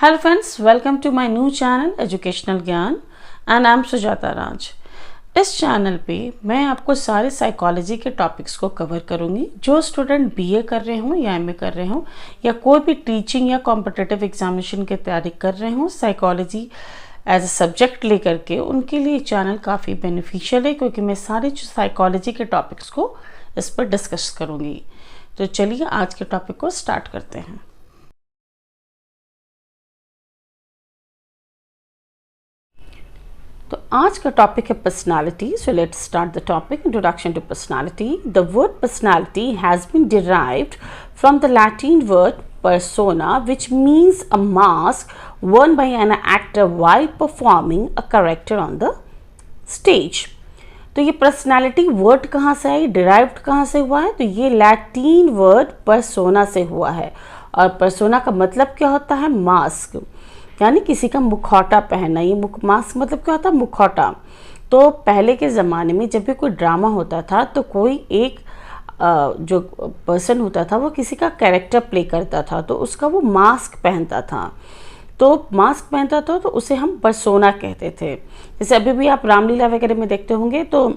Hello friends, welcome to my new channel Educational ज्ञान and I'm Sujata राज। इस channel पे मैं आपको सारे साइकोलॉजी के टॉपिक्स को कवर करूँगी। जो स्टूडेंट बीए कर रहे हों या एमए कर रहे हों या कोई भी टीचिंग या कॉम्पिटिटिव एग्जामिनेशन की तैयारी कर रहे हों, साइकोलॉजी एज अ सब्जेक्ट लेकर के, उनके लिए चैनल काफ़ी बेनिफिशियल है क्योंकि मैं सारे साइकोलॉजी के टॉपिक्स को इस पर डिस्कस करूँगी। तो चलिए आज के टॉपिक को स्टार्ट करते हैं। तो आज का टॉपिक है personality. So let's start the topic. Introduction to personality. The word personality has been derived from the Latin word persona, which means a mask worn by an actor while performing a character on the stage. तो ये personality word कहाँ से आई, derived कहाँ से हुआ है? तो ये लैटिन वर्ड पर्सोना से हुआ है। और पर्सोना का मतलब क्या होता है? मास्क, यानी किसी का मुखौटा पहनना। ये मास्क मतलब क्या होता है? मुखौटा। तो पहले के ज़माने में जब भी कोई ड्रामा होता था तो कोई एक जो पर्सन होता था वो किसी का कैरेक्टर प्ले करता था, तो उसका वो मास्क पहनता था। तो मास्क पहनता था तो उसे हम पर्सोना कहते थे। जैसे अभी भी आप रामलीला वगैरह में देखते होंगे तो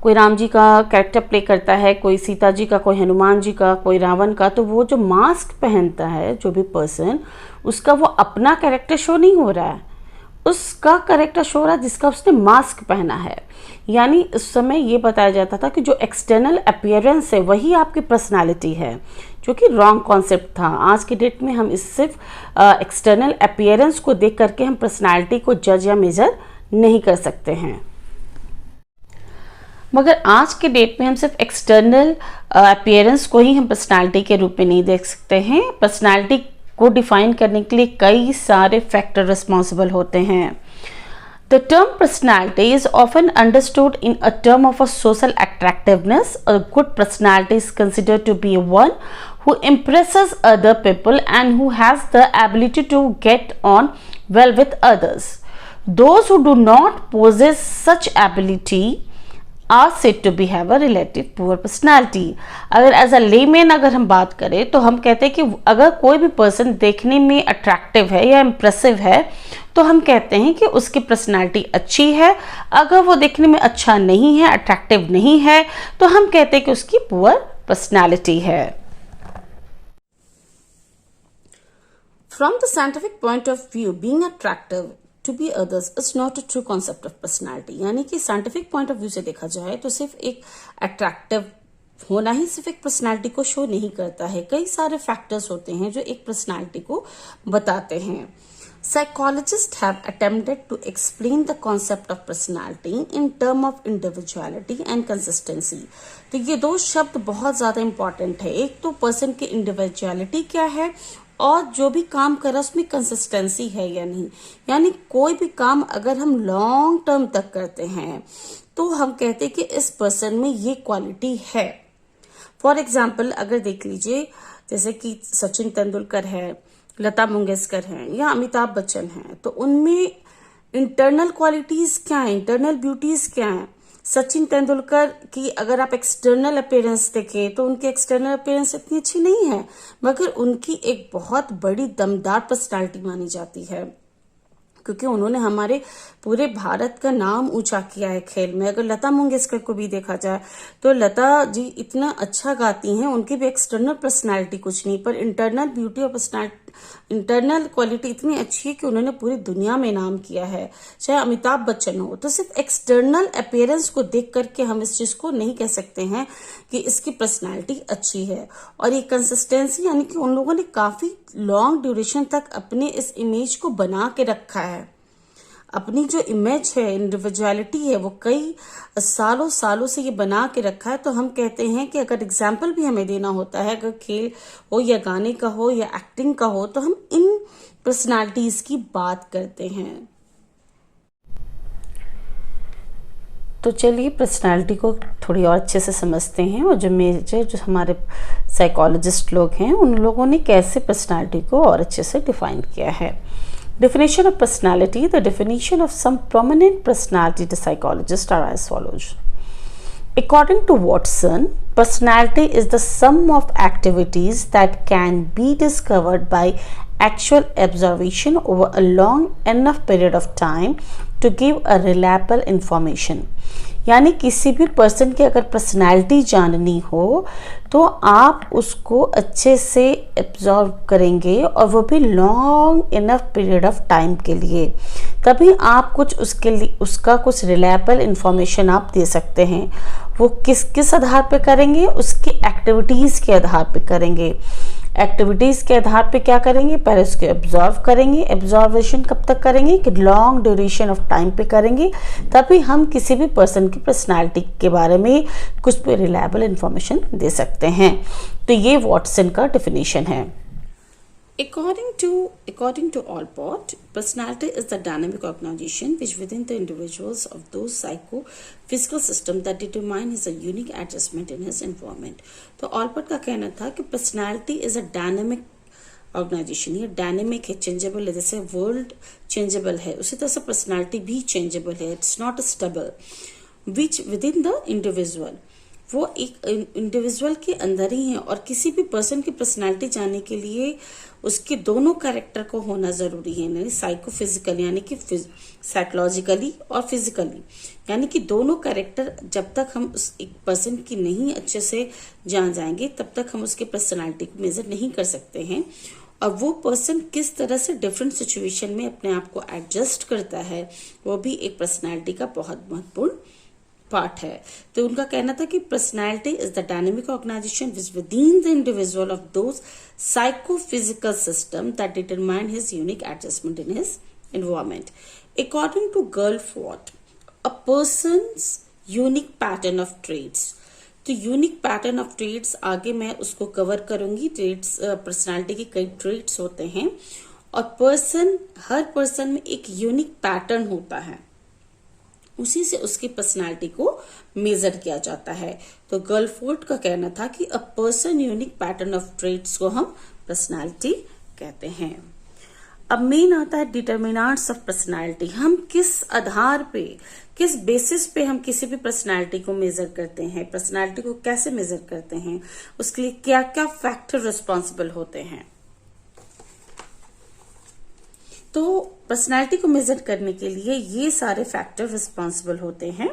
कोई राम जी का कैरेक्टर प्ले करता है, कोई सीता जी का, कोई हनुमान जी का, कोई रावण का। तो वो जो मास्क पहनता है जो भी पर्सन, उसका वो अपना कैरेक्टर शो नहीं हो रहा है, उसका कैरेक्टर शो हो रहा है जिसका उसने मास्क पहना है। यानी उस समय ये बताया जाता था कि जो एक्सटर्नल अपीयरेंस है वही आपकी पर्सनालिटी है, जो कि रॉन्ग कॉन्सेप्ट था। आज के डेट में हम इस सिर्फ एक्सटर्नल अपीयरेंस को देख करके हम पर्सनालिटी को जज या मेजर नहीं कर सकते हैं। मगर आज के डेट में हम सिर्फ एक्सटर्नल अपीयरेंस को ही हम पर्सनालिटी के रूप में नहीं देख सकते हैं। पर्सनालिटी को डिफाइन करने के लिए कई सारे फैक्टर रिस्पॉन्सिबल होते हैं। The term personality is often understood in a term of a social attractiveness. A good personality is considered to be one who impresses other people and who has the ability to get on well with others. Those who do not possess such ability are said to be have a relative poor personality. अगर as a layman अगर हम बात करें तो हम कहते हैं कि अगर कोई भी पर्सन देखने में अट्रैक्टिव है या इम्प्रेसिव है तो हम कहते हैं कि उसकी पर्सनालिटी अच्छी है। अगर वो देखने में अच्छा नहीं है, अट्रैक्टिव नहीं है, तो हम कहते हैं कि उसकी पुअर पर्सनालिटी है। From the scientific point of view, being attractive to be others is not a true concept of personality. यानी कि साइंटिफिक पॉइंट ऑफ व्यू से देखा जाए तो सिर्फ एक अट्रैक्टिव होना ही सिर्फ एक पर्सनालिटी को शो नहीं करता है। कई सारे फैक्टर्स होते हैं जो एक पर्सनालिटी को बताते हैं। Psychologists have attempted to explain the concept of personality in terms of individuality and consistency. तो ये दो शब्द बहुत ज़्यादा इम्पॉर्टेंट है। एक तो पर्सन की इंडिविजुअलिटी क्या है और जो भी काम कर रहा है उसमें कंसिस्टेंसी है या नहीं। यानी कोई भी काम अगर हम लॉन्ग टर्म तक करते हैं तो हम कहते हैं कि इस पर्सन में ये क्वालिटी है। फॉर एग्जाम्पल अगर देख लीजिए, जैसे कि सचिन तेंदुलकर है, लता मंगेशकर हैं या अमिताभ बच्चन हैं, तो उनमें इंटरनल क्वालिटीज क्या है, इंटरनल ब्यूटीज क्या है। सचिन तेंदुलकर की अगर आप एक्सटर्नल अपीयरेंस देखें तो उनकी एक्सटर्नल अपीयरेंस इतनी अच्छी नहीं है, मगर उनकी एक बहुत बड़ी दमदार पर्सनालिटी मानी जाती है क्योंकि उन्होंने हमारे पूरे भारत का नाम ऊंचा किया है खेल में। अगर लता मंगेशकर को भी देखा जाए तो लता जी इतना अच्छा गाती हैं, उनकी भी एक्सटर्नल पर्सनालिटी कुछ नहीं, पर इंटरनल ब्यूटी और पर्सनालिटी, इंटरनल क्वालिटी इतनी अच्छी है कि उन्होंने पूरी दुनिया में नाम किया है। चाहे अमिताभ बच्चन हो, तो सिर्फ एक्सटर्नल अपीयरेंस को देख करके हम इस चीज को नहीं कह सकते हैं कि इसकी पर्सनालिटी अच्छी है। और ये कंसिस्टेंसी यानी कि उन लोगों ने काफी लॉन्ग ड्यूरेशन तक अपने इस इमेज को बना के रखा है। अपनी जो इमेज है, इंडिविजुअलिटी है, वो कई सालों सालों से ये बना के रखा है। तो हम कहते हैं कि अगर एग्जाम्पल भी हमें देना होता है, अगर खेल हो या गाने का हो या एक्टिंग का हो, तो हम इन पर्सनालिटीज की बात करते हैं। तो चलिए पर्सनालिटी को थोड़ी और अच्छे से समझते हैं और जो हमारे साइकोलॉजिस्ट लोग हैं उन लोगों ने कैसे पर्सनालिटी को और अच्छे से डिफाइन किया है। Definition of personality. The definition of some prominent personality to psychologists are as follows. According to Watson, personality is the sum of activities that can be discovered by actual observation over a long enough period of time to give a reliable information. यानी किसी भी person की अगर personality जाननी हो तो आप उसको अच्छे से एब्जॉर्व करेंगे और वो भी long enough period of time के लिए, तभी आप कुछ उसके लिए उसका कुछ रिलायबल इंफॉर्मेशन आप दे सकते हैं। वो किस आधार पे करेंगे? उसकी एक्टिविटीज़ के आधार पे करेंगे। एक्टिविटीज़ के आधार पे क्या करेंगे? पहले उसको एब्जॉर्व करेंगे। एब्जॉर्वेशन कब तक करेंगे? कि लॉन्ग ड्यूरेशन ऑफ टाइम पे करेंगे, तभी हम किसी भी पर्सन की पर्सनालिटी के बारे में कुछ भी रिलायबल इंफॉर्मेशन दे सकते हैं। तो ये वॉटसन का डेफिनेशन है। According to Allport, personality is the dynamic organization which within the individuals of those psychophysical systems that determine his unique adjustment in his environment. तो Allport का कहना था कि personality is a dynamic organization, ये dynamic है, changeable है। जैसे world changeable है उसी तरह से पर्सनालिटी भी चेंजेबल है। It's not stable which within the individual, वो एक इंडिविजुअल के अंदर ही है। और किसी भी पर्सन की पर्सनालिटी जानने के लिए उसके दोनों कैरेक्टर को होना जरूरी है, यानी साइकोफिजिकल यानी कि साइकोलॉजिकली और फिजिकली, यानी कि दोनों कैरेक्टर जब तक हम उस एक पर्सन की नहीं अच्छे से जान जाएंगे तब तक हम उसके पर्सनालिटी को मेजर नहीं कर सकते हैं। और वो पर्सन किस तरह से डिफरेंट सिचुएशन में अपने आप को एडजस्ट करता है वो भी एक पर्सनालिटी का बहुत महत्वपूर्ण पार्ट है। तो उनका कहना था कि personality is the dynamic organisation which within the individual of those psychophysical system that determine his unique adjustment in his environment. According to Guilford, a person's unique pattern of traits. तो unique pattern of traits आगे मैं उसको cover करूंगी। Trades personality के कई trades होते हैं और हर पर्सन में एक यूनिक पैटर्न होता है, उसी से उसकी पर्सनालिटी को मेजर किया जाता है। तो गर्लफोर्ड का कहना था कि a person unique pattern of traits को हम पर्सनालिटी कहते हैं। अब मेन आता है डिटर्मिनेंट्स ऑफ पर्सनालिटी। हम किस आधार पे, किस बेसिस पे हम किसी भी पर्सनालिटी को मेजर करते हैं, पर्सनालिटी को कैसे मेजर करते हैं, उसके लिए क्या क्या फैक्टर रिस्पॉन्सिबल होते हैं। तो पर्सनालिटी को मेजर करने के लिए ये सारे फैक्टर रिस्पॉन्सिबल होते हैं।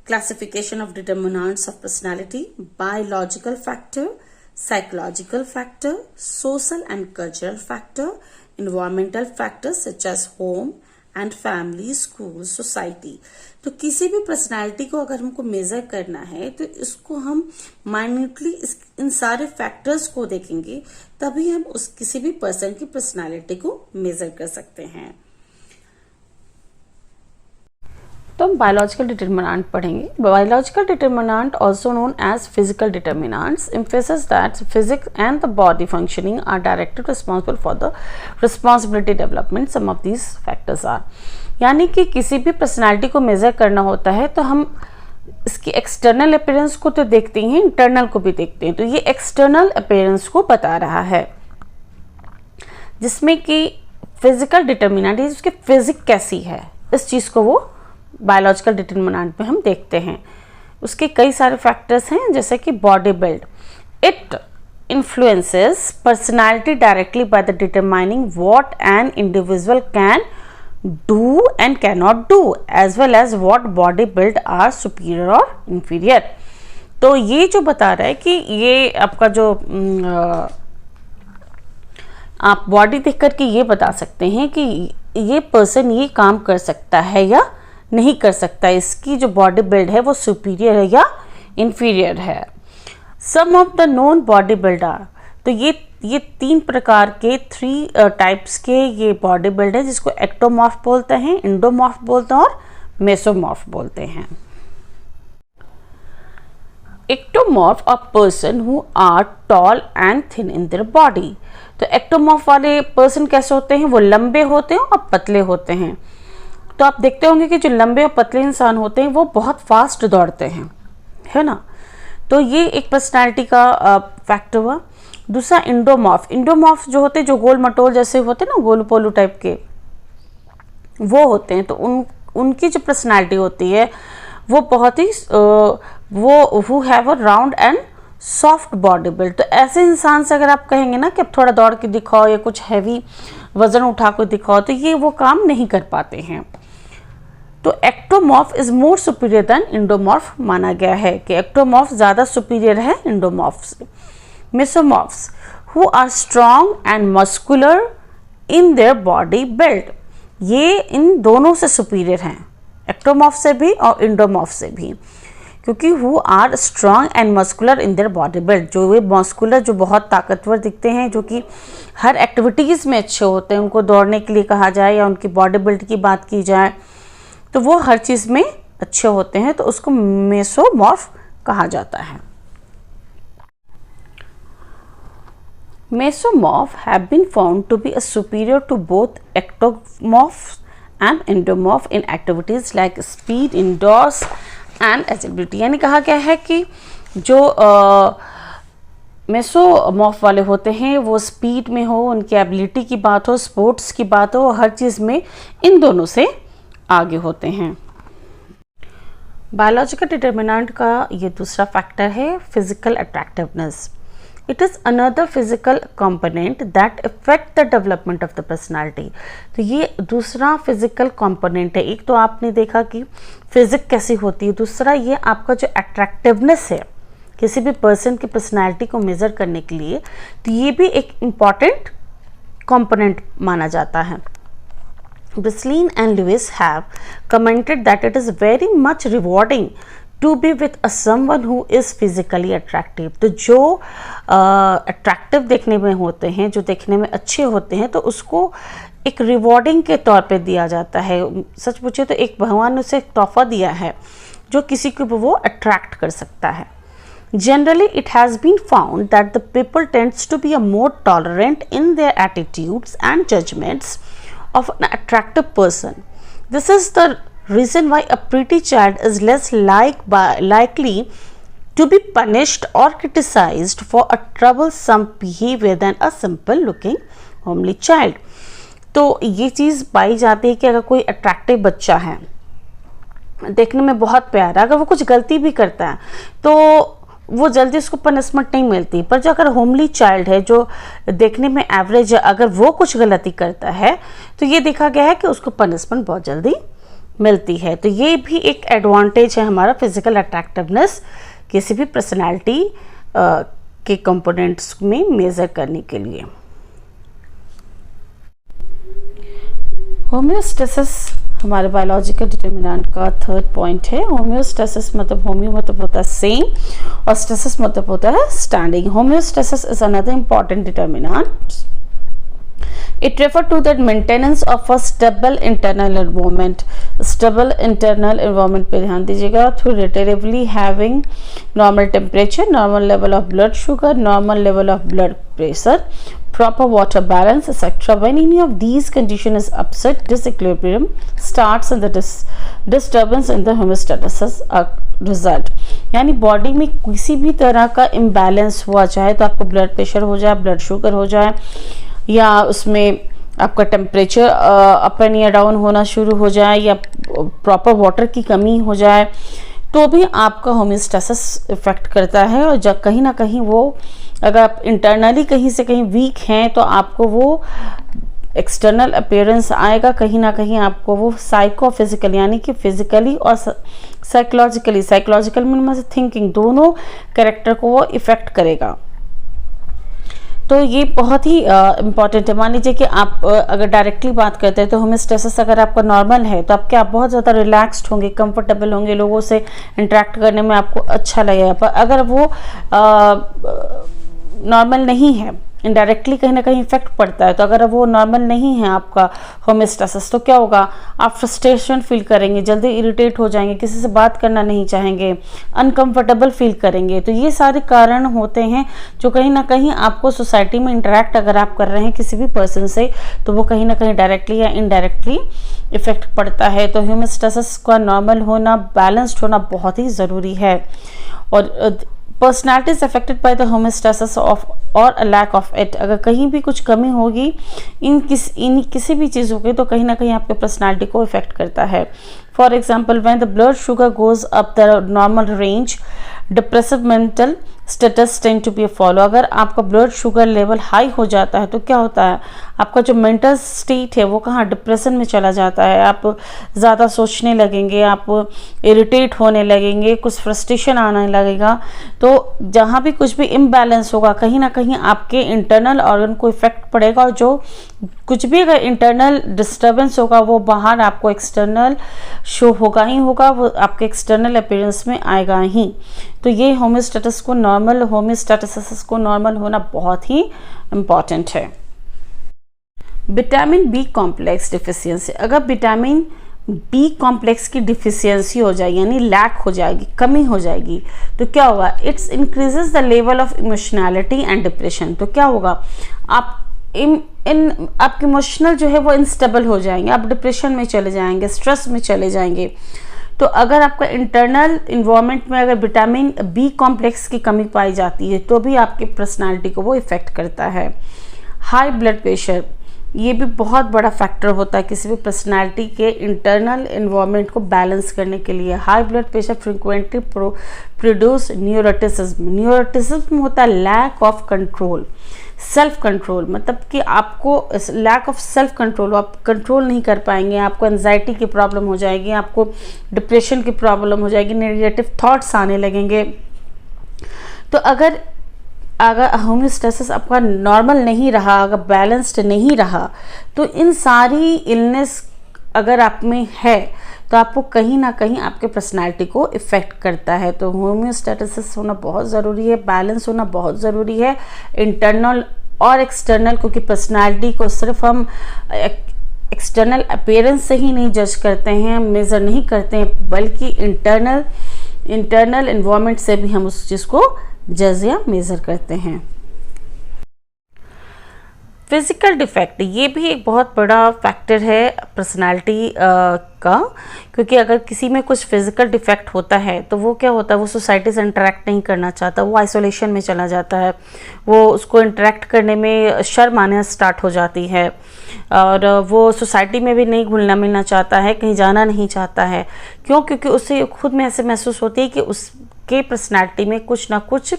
Classification of determinants of personality, biological factor, psychological factor, social and cultural factor, environmental factors such as home and family, school, society। तो किसी भी पर्सनालिटी को अगर हमको मेजर करना है तो इसको हम माइन्यूटली इन सारे फैक्टर्स को देखेंगे, तभी हम उस किसी भी पर्सन की पर्सनालिटी को मेजर कर सकते हैं। तो हम बायोलॉजिकल डिटर्मिनेंट पढ़ेंगे। Biological determinant also known as physical determinants emphasizes that physics and the body functioning are directly responsible for the responsibility development. Some of these factors are, यानी कि किसी भी पर्सनालिटी को मेजर करना होता है तो हम इसकी एक्सटर्नल अपीयरेंस को तो देखते हैं, इंटरनल को भी देखते हैं। तो ये एक्सटर्नल अपीयरेंस को बता रहा है, जिसमें कि फिजिकल डिटर्मिनेंट उसकी फिजिक कैसी है, इस चीज को वो बायोलॉजिकल डिटर्मिनेंट में हम देखते हैं। उसके कई सारे फैक्टर्स हैं, जैसे कि body build, it influences personality directly by the determining what an individual can do and can not do, as well as what body build are superior और इंफीरियर। तो ये जो बता रहा है कि ये आपका जो आप बॉडी देख करके ये बता सकते हैं कि ये पर्सन ये काम कर सकता है या नहीं कर सकता, इसकी जो बॉडी बिल्ड है वो सुपीरियर है या इंफीरियर है। Some of the known body builder, तो ये तीन प्रकार के 3 टाइप्स के ये बॉडी बिल्ड है, जिसको एक्टोमॉर्फ बोलते हैं, इंडोमॉर्फ बोलते हैं और मेसोमॉर्फ बोलते हैं। Ectomorph a person who are tall and thin in their body. तो एक्टोमॉर्फ वाले पर्सन कैसे होते हैं? वो लंबे होते हैं और पतले होते हैं। तो आप देखते होंगे कि जो लंबे और पतले इंसान होते हैं वो बहुत फास्ट दौड़ते हैं, है ना। तो ये एक पर्सनालिटी का फैक्ट हुआ। दूसरा इंडोमॉर्फ जो होते हैं, जो गोल मटोल जैसे होते हैं ना, गोलू पोलू टाइप के वो होते हैं। तो उनकी जो पर्सनालिटी होती है वो बहुत ही वो who have a round and soft body build. तो ऐसे इंसान से अगर आप कहेंगे ना कि अब थोड़ा दौड़ के दिखाओ या कुछ हैवी वजन उठा कर दिखाओ, तो ये वो काम नहीं कर पाते हैं। तो ectomorph is more superior than endomorph माना गया है कि एक्टोमॉर्फ ज़्यादा सुपीरियर है इंडोमॉर्फ से। Mesomorphs who are strong and muscular in their body build, ये इन दोनों से सुपीरियर हैं, एक्टोमॉर्फ से भी और इंडोमॉर्फ से भी, क्योंकि who are strong and muscular in their body build, जो वे मस्कुलर, जो बहुत ताकतवर दिखते हैं, जो कि हर एक्टिविटीज़ में अच्छे होते हैं, उनको दौड़ने के लिए कहा जाए या उनकी बॉडी बिल्ड की बात की जाए तो वो हर चीज़ में अच्छे होते हैं, तो उसको मेसोमॉर्फ कहा जाता है। Mesomorphs have been found to be superior to both ectomorphs and endomorphs in activities like speed, endurance and agility। यानी कहा गया है कि जो मेसोमॉर्फ वाले होते हैं वो स्पीड में हो, उनकी एबिलिटी की बात हो, स्पोर्ट्स की बात हो, हर चीज़ में इन दोनों से आगे होते हैं। बायोलॉजिकल डिटर्मिनेंट का ये दूसरा फैक्टर है physical attractiveness. It is another physical component that affect the development of the personality। तो ये दूसरा फिजिकल कंपोनेंट है। एक तो आपने देखा कि फिजिक कैसी होती है, दूसरा ये आपका जो अट्रैक्टिवनेस है किसी भी पर्सन की पर्सनालिटी को मेजर करने के लिए, तो ये भी एक इम्पॉर्टेंट कंपोनेंट माना जाता है। Breslin and Lewis have commented that it is very much rewarding to be with a someone who is physically attractive। तो जो अट्रैक्टिव देखने में होते हैं, जो देखने में अच्छे होते हैं, तो उसको एक रिवॉर्डिंग के तौर पे दिया जाता है। सच पूछे तो एक भगवान ने उसे एक तोहफा दिया है जो किसी को वो अट्रैक्ट कर सकता है। Generally, it has been found that the people tends to be a more tolerant in their attitudes and judgments of an attractive person। This is the reason why a pretty child is less likely to be punished or criticized for a troublesome behavior than a simple looking homely child। तो ये चीज़ पाई जाती है कि अगर कोई attractive बच्चा है, देखने में बहुत प्यारा, अगर वो कुछ गलती भी करता है तो वो जल्दी उसको पनिशमेंट नहीं मिलती, पर जो अगर होमली चाइल्ड है, जो देखने में एवरेज है, अगर वो कुछ गलती करता है तो ये देखा गया है कि उसको पनिशमेंट बहुत जल्दी मिलती है। तो ये भी एक एडवांटेज है हमारा फिजिकल अट्रैक्टिवनेस किसी भी पर्सनालिटी के कंपोनेंट्स में मेजर करने के लिए। होम्योस्टेसिस हमारे बायोलॉजिकल डिटर्मिनेंट का थर्ड पॉइंट है। होम्योस्टेसिस मतलब होम्यो मतलब होता है सेम और स्टेसिस मतलब होता है standing. Homeostasis is another important determinant. It refers to the maintenance of a stable internal environment। Stable internal environment पे ध्यान दीजिएगा। Through relatively having normal temperature, normal level of blood sugar, normal level of blood pressure, proper water balance, etc. When any of these conditions is upset, disequilibrium starts and the disturbance in the homeostasis result। यानी body में किसी भी तरह का imbalance हुआ, चाहे तो आपको ब्लड प्रेशर हो जाए, ब्लड शुगर हो जाए, या उसमें आपका टेम्परेचर अप एंड या डाउन होना शुरू हो जाए, या प्रॉपर वाटर की कमी हो जाए, तो भी आपका होम्योस्टेसिस इफेक्ट करता है। और जब कहीं ना कहीं वो, अगर आप इंटरनली कहीं से कहीं वीक हैं तो आपको वो एक्सटर्नल अपीयरेंस आएगा, कहीं ना कहीं आपको वो साइकोफिजिकल यानी कि फिजिकली और साइकोलॉजिकली, साइकोलॉजिकल मीन थिंकिंग, दोनों कैरेक्टर को वो इफेक्ट करेगा। तो ये बहुत ही इम्पॉर्टेंट है। मान लीजिए कि आप अगर डायरेक्टली बात करते हैं तो होम्योस्टेसिस अगर आपका नॉर्मल है तो आप बहुत ज़्यादा रिलैक्स्ड होंगे, कंफर्टेबल होंगे, लोगों से इंटरेक्ट करने में आपको अच्छा लगेगा। पर अगर वो नॉर्मल नहीं है, इनडायरेक्टली कहीं ना कहीं इफेक्ट पड़ता है, तो अगर वो नॉर्मल नहीं है आपका होम्योस्टेसिस, तो क्या होगा, आप फ्रस्ट्रेशन फील करेंगे, जल्दी इरिटेट हो जाएंगे, किसी से बात करना नहीं चाहेंगे, अनकंफर्टेबल फील करेंगे। तो ये सारे कारण होते हैं जो कहीं ना कहीं आपको सोसाइटी में इंटरेक्ट अगर आप कर रहे हैं किसी भी पर्सन से, तो वो कहीं ना कहीं डायरेक्टली या इनडायरेक्टली इफेक्ट पड़ता है। तो होम्योस्टेसिस का नॉर्मल होना, बैलेंस्ड होना बहुत ही ज़रूरी है। और personality is affected by the homeostasis of और अ लैक ऑफ इट। अगर कहीं भी कुछ कमी होगी इन किसी भी चीज़ों की, तो कहीं ना कहीं आपके पर्सनैलिटी को इफेक्ट करता है। For example, when the blood sugar goes up the normal range, depressive mental status tend to be follow. अगर आपका ब्लड शुगर लेवल हाई हो जाता है तो क्या होता है, आपका जो मेंटल स्टेट है वो कहाँ, डिप्रेशन में चला जाता है। आप ज़्यादा सोचने लगेंगे, आप इरिटेट होने लगेंगे, कुछ फ्रस्ट्रेशन आने लगेगा। तो जहाँ भी कुछ भी इम्बैलेंस होगा, कहीं ना कहीं आपके इंटरनल ऑर्गन को इफेक्ट पड़ेगा, और जो कुछ भी अगर इंटरनल डिस्टर्बेंस होगा वो बाहर आपको एक्सटर्नल शो होगा ही होगा, वो आपके एक्सटर्नल अपीयरेंस में आएगा ही। तो ये होम्योस्टेसिस को नॉर्मल होना बहुत ही इम्पॉर्टेंट है। विटामिन बी कॉम्प्लेक्स डिफिशियंसी, अगर विटामिन बी कॉम्प्लेक्स की डिफिशियंसी हो जाएगी, यानी लैक हो जाएगी, कमी हो जाएगी, तो क्या होगा, it's increases the level of emotionality and depression. तो क्या होगा, आप आपके इमोशनल जो है वो इंस्टेबल हो जाएंगे, आप डिप्रेशन में चले जाएंगे, स्ट्रेस में चले जाएंगे। तो अगर आपका इंटरनल इन्वायरमेंट में अगर विटामिन बी कॉम्प्लेक्स की कमी पाई जाती है तो भी आपकी पर्सनालिटी को वो इफेक्ट करता है। हाई ब्लड प्रेशर, ये भी बहुत बड़ा फैक्टर होता है किसी भी पर्सनालिटी के इंटरनल इन्वायरमेंट को बैलेंस करने के लिए। High blood pressure frequently produce neuroticism. Neuroticism होता है lack of control, self control, मतलब कि आपको लैक ऑफ सेल्फ कंट्रोल, आप कंट्रोल नहीं कर पाएंगे, आपको एंजाइटी की प्रॉब्लम हो जाएगी, आपको डिप्रेशन की प्रॉब्लम हो जाएगी, नेगेटिव थॉट्स आने लगेंगे। तो अगर होम्योस्टेसिस आपका नॉर्मल नहीं रहा, अगर बैलेंस्ड नहीं रहा, तो इन सारी इलनेस अगर आप में है तो आपको कहीं ना कहीं आपके पर्सनालिटी को इफ़ेक्ट करता है। तो होम्योस्टेसिस होना बहुत ज़रूरी है, बैलेंस होना बहुत ज़रूरी है, इंटरनल और एक्सटर्नल, क्योंकि पर्सनालिटी को सिर्फ हम एक्सटर्नल अपीयरेंस से ही नहीं जज करते हैं, मेज़र नहीं करते हैं, बल्कि इंटरनल इन्वायरमेंट से भी हम उस चीज़ को जज या मेज़र करते हैं। फिजिकल डिफेक्ट, ये भी एक बहुत बड़ा फैक्टर है पर्सनालिटी का, क्योंकि अगर किसी में कुछ फिजिकल डिफेक्ट होता है तो वो क्या होता है, वो सोसाइटी से इंटरेक्ट नहीं करना चाहता, वो आइसोलेशन में चला जाता है, वो उसको इंटरेक्ट करने में शर्म आने स्टार्ट हो जाती है, और वो सोसाइटी में भी नहीं घुलना मिलना चाहता है, कहीं जाना नहीं चाहता है। क्यों? क्योंकि उसे खुद में ऐसे महसूस होती है कि उसके पर्सनैलिटी में कुछ ना कुछ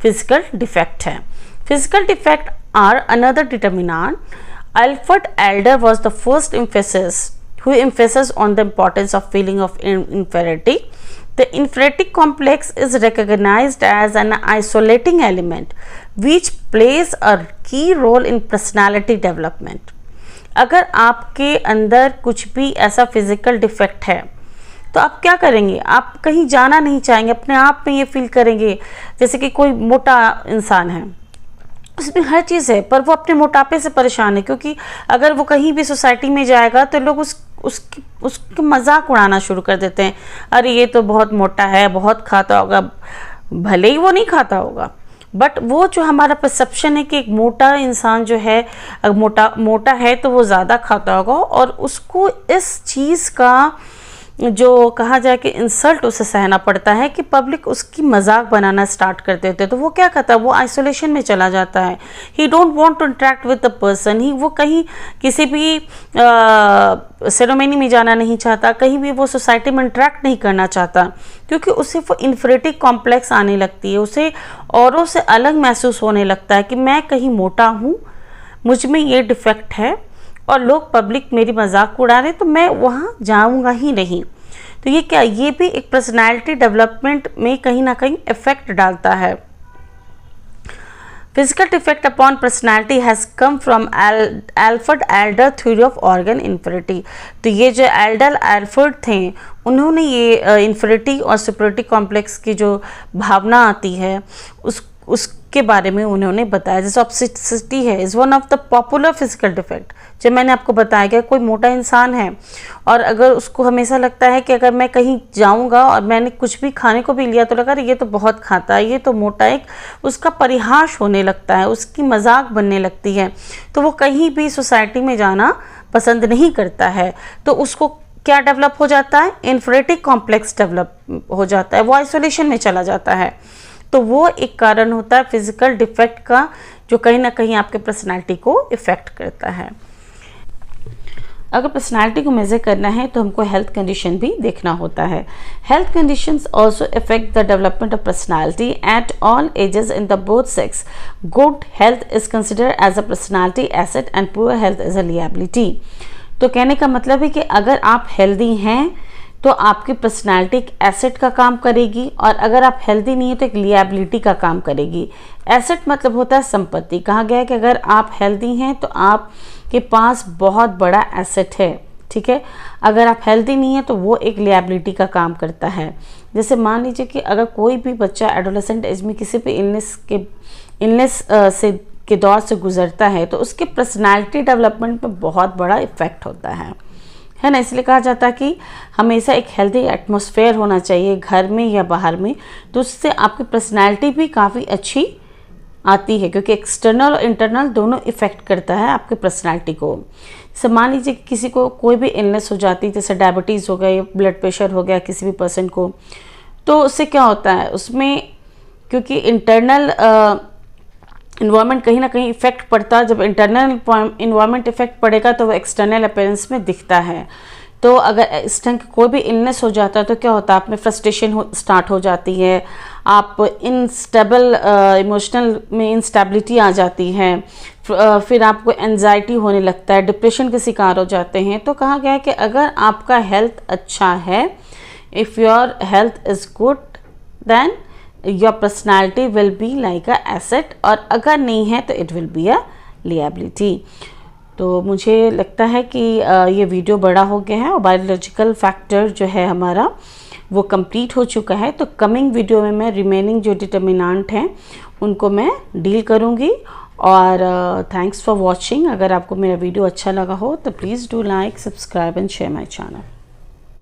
फिजिकल डिफेक्ट है। Physical defect are another determinant. Alfred Adler was the first who emphasized on the importance of feeling of inferiority. The inferiority complex is recognized as an isolating element which plays a key role in personality development. अगर आपके अंदर कुछ भी ऐसा physical defect है तो आप क्या करेंगे, आप कहीं जाना नहीं चाहेंगे, अपने आप में ये फील करेंगे। जैसे कि कोई मोटा इंसान है, उसमें हर चीज़ है, पर वो अपने मोटापे से परेशान है, क्योंकि अगर वो कहीं भी सोसाइटी में जाएगा तो लोग उसके मजाक उड़ाना शुरू कर देते हैं, अरे ये तो बहुत मोटा है, बहुत खाता होगा। भले ही वो नहीं खाता होगा, बट वो जो हमारा परसेप्शन है कि एक मोटा इंसान जो है, मोटा है तो वो ज़्यादा खाता होगा, और उसको इस चीज़ का जो कहा जाए कि इंसल्ट उसे सहना पड़ता है कि पब्लिक उसकी मजाक बनाना स्टार्ट कर देते, तो वो क्या करता है, वो आइसोलेशन में चला जाता है। He don't want to interact with the person, ही वो कहीं किसी भी सेरेमनी में जाना नहीं चाहता, कहीं भी वो सोसाइटी में इंटरेक्ट नहीं करना चाहता, क्योंकि उसे वो इन्फीरियरिटी कॉम्प्लेक्स आने लगती है, उसे औरों से अलग महसूस होने लगता है कि मैं कहीं मोटा हूँ, मुझ में ये डिफेक्ट है और लोग पब्लिक मेरी मजाक उड़ा रहे, तो मैं वहाँ जाऊँगा ही नहीं। तो ये क्या, ये भी एक पर्सनालिटी डेवलपमेंट में कहीं ना कहीं इफेक्ट डालता है। Physical defect upon personality has come from Alfred Adler theory of organ inferiority. तो ये जो एल्फ्रेड थे, उन्होंने ये इन्फीरियरिटी और सुपीरियरिटी कॉम्प्लेक्स की जो भावना आती है उसके बारे में उन्होंने बताया। जैसे ऑब्सेसिटी है, is one of the popular physical defect. जब मैंने आपको बताया कि कोई मोटा इंसान है और अगर उसको हमेशा लगता है कि अगर मैं कहीं जाऊंगा और मैंने कुछ भी खाने को भी लिया तो लगा ये तो बहुत खाता है, ये तो मोटा है, उसका परिहास होने लगता है, उसकी मजाक बनने लगती है, तो वो कहीं भी सोसाइटी में जाना पसंद नहीं करता है। तो उसको क्या डेवलप हो जाता है, इन्फीरियरिटी कॉम्प्लेक्स डेवलप हो जाता है, वो आइसोलेशन में चला जाता है। तो वो एक कारण होता है फिजिकल डिफेक्ट का, जो कहीं ना कहीं आपके पर्सनालिटी को इफेक्ट करता है। अगर पर्सनालिटी को मेजर करना है तो हमको हेल्थ कंडीशन भी देखना होता है। Health conditions also affect the development of personality at all ages in the both sex. Good health is considered as a personality asset and poor health is a liability. तो कहने का मतलब है कि अगर आप हेल्दी हैं तो आपकी पर्सनालिटी एक एसेट का काम करेगी, और अगर आप हेल्दी नहीं है तो एक लिएबिलिटी का काम करेगी। एसेट मतलब होता है संपत्ति। कहा गया है कि अगर आप हेल्दी हैं तो आपके पास बहुत बड़ा एसेट है, ठीक है। अगर आप हेल्दी नहीं है तो वो एक लिएबिलिटी का काम करता है। जैसे मान लीजिए कि अगर कोई भी बच्चा एडोलेसेंट एज में किसी भी इलनेस के दौर से गुजरता है तो उसके पर्सनालिटी डेवलपमेंट में बहुत बड़ा इफेक्ट होता है ना। इसलिए कहा जाता है कि हमेशा एक हेल्दी एटमॉस्फेयर होना चाहिए घर में या बाहर में, तो उससे आपकी पर्सनालिटी भी काफ़ी अच्छी आती है, क्योंकि एक्सटर्नल और इंटरनल दोनों इफ़ेक्ट करता है आपके पर्सनालिटी को। जैसे मान लीजिए कि किसी को कोई भी इलनेस हो जाती है, जैसे डायबिटीज़ हो गया, ब्लड प्रेशर हो गया किसी भी पर्सन को, तो उससे क्या होता है, उसमें क्योंकि इंटरनल इन्वायरमेंट कहीं ना कहीं इफेक्ट पड़ता है। जब इंटरनल इन्वायरमेंट इफेक्ट पड़ेगा तो वो एक्सटर्नल अपीयरेंस में दिखता है। तो अगर इस ढंग कोई भी इलनेस हो जाता है तो क्या होता है, आप में फ्रस्ट्रेशन स्टार्ट हो जाती है, आप इनस्टेबल इमोशनल में इंस्टेबिलिटी आ जाती है, फिर आपको एंजाइटी होने लगता है, डिप्रेशन के शिकार हो जाते हैं। तो कहा गया है कि अगर आपका हेल्थ अच्छा है, if your health is good then your personality will be like a asset, और अगर नहीं है तो it will be a liability. तो मुझे लगता है कि ये वीडियो बड़ा हो गया है और बायोलॉजिकल फैक्टर जो है हमारा वो कंप्लीट हो चुका है। तो कमिंग वीडियो में मैं रिमेनिंग जो डिटर्मिनेंट हैं उनको मैं डील करूँगी। और थैंक्स फॉर वॉचिंग। अगर आपको मेरा वीडियो अच्छा लगा हो तो please do like, subscribe and share my channel.